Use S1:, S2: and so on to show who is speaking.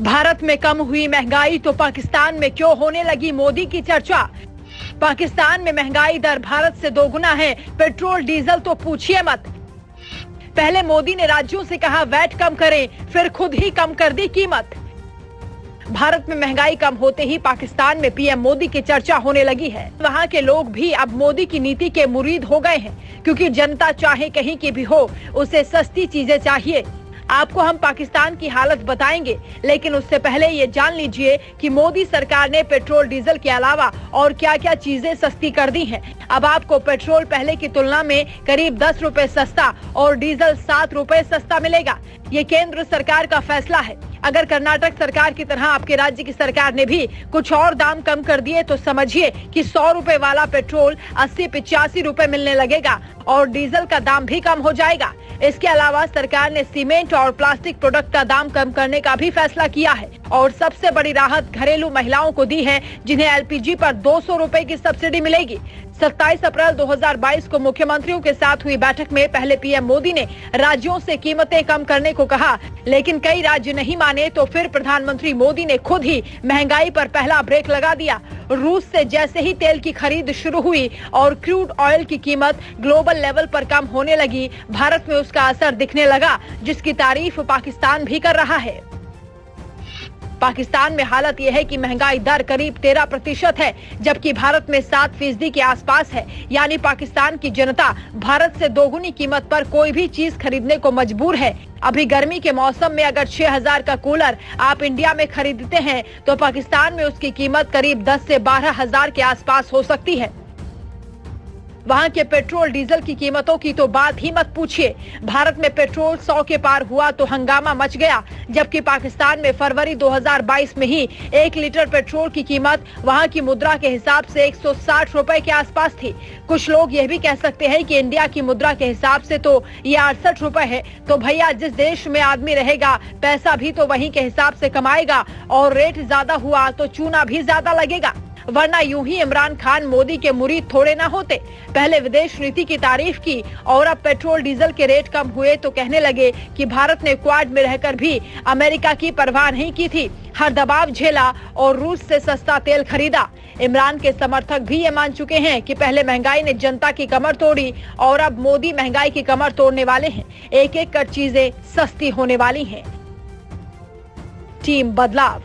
S1: भारत में कम हुई महंगाई तो पाकिस्तान में क्यों होने लगी मोदी की चर्चा। पाकिस्तान में महंगाई दर भारत से दोगुना है, पेट्रोल डीजल तो पूछिए मत। पहले मोदी ने राज्यों से कहा वैट कम करें, फिर खुद ही कम कर दी कीमत। भारत में महंगाई कम होते ही पाकिस्तान में पीएम मोदी की चर्चा होने लगी है। वहां के लोग भी अब मोदी की नीति के मुरीद हो गए हैं, क्योंकि जनता चाहे कहीं की भी हो, उसे सस्ती चीजें चाहिए। आपको हम पाकिस्तान की हालत बताएंगे, लेकिन उससे पहले ये जान लीजिए कि मोदी सरकार ने पेट्रोल डीजल के अलावा और क्या क्या चीजें सस्ती कर दी हैं। अब आपको पेट्रोल पहले की तुलना में करीब 10 रुपए सस्ता और डीजल 7 रुपए सस्ता मिलेगा। ये केंद्र सरकार का फैसला है। अगर कर्नाटक सरकार की तरह आपके राज्य की सरकार ने भी कुछ और दाम कम कर दिए तो समझिए कि 100 रुपए वाला पेट्रोल 80-85 रुपए मिलने लगेगा और डीजल का दाम भी कम हो जाएगा। इसके अलावा सरकार ने सीमेंट और प्लास्टिक प्रोडक्ट का दाम कम करने का भी फैसला किया है और सबसे बड़ी राहत घरेलू महिलाओं को दी है, जिन्हें एलपीजी पर 200 रुपए की सब्सिडी मिलेगी। 27 अप्रैल 2022 को मुख्यमंत्रियों के साथ हुई बैठक में पहले पीएम मोदी ने राज्यों से कीमतें कम करने को कहा, लेकिन कई राज्य नहीं माने तो फिर प्रधानमंत्री मोदी ने खुद ही महंगाई पर पहला ब्रेक लगा दिया। रूस से जैसे ही तेल की खरीद शुरू हुई और क्रूड ऑयल की कीमत ग्लोबल लेवल पर कम होने लगी, भारत में उसका असर दिखने लगा, जिसकी तारीफ पाकिस्तान भी कर रहा है। पाकिस्तान में हालत यह है कि महंगाई दर करीब 13% है, जबकि भारत में 7% के आसपास है। यानी पाकिस्तान की जनता भारत से दोगुनी कीमत पर कोई भी चीज खरीदने को मजबूर है। अभी गर्मी के मौसम में अगर 6000 का कूलर आप इंडिया में खरीदते हैं तो पाकिस्तान में उसकी कीमत करीब 10 से 12,000 के आसपास हो सकती है। वहां के पेट्रोल डीजल की कीमतों की तो बात ही मत पूछिए। भारत में पेट्रोल 100 के पार हुआ तो हंगामा मच गया, जबकि पाकिस्तान में फरवरी 2022 में ही 1 लीटर पेट्रोल की कीमत वहां की मुद्रा के हिसाब से 160 रुपए के आसपास थी। कुछ लोग यह भी कह सकते हैं कि इंडिया की मुद्रा के हिसाब से तो ये 68 रुपए है, तो भैया जिस देश में आदमी रहेगा पैसा भी तो वहीं के हिसाब से कमाएगा और रेट ज्यादा हुआ तो चूना भी ज्यादा लगेगा। वरना यूं ही इमरान खान मोदी के मुरीद थोड़े ना होते। पहले विदेश नीति की तारीफ की और अब पेट्रोल डीजल के रेट कम हुए तो कहने लगे कि भारत ने क्वाड में रहकर भी अमेरिका की परवाह नहीं की थी, हर दबाव झेला और रूस से सस्ता तेल खरीदा। इमरान के समर्थक भी ये मान चुके हैं कि पहले महंगाई ने जनता की कमर तोड़ी और अब मोदी महंगाई की कमर तोड़ने वाले हैं। एक एक कर चीजें सस्ती होने वाली हैं। टीम बदलाव।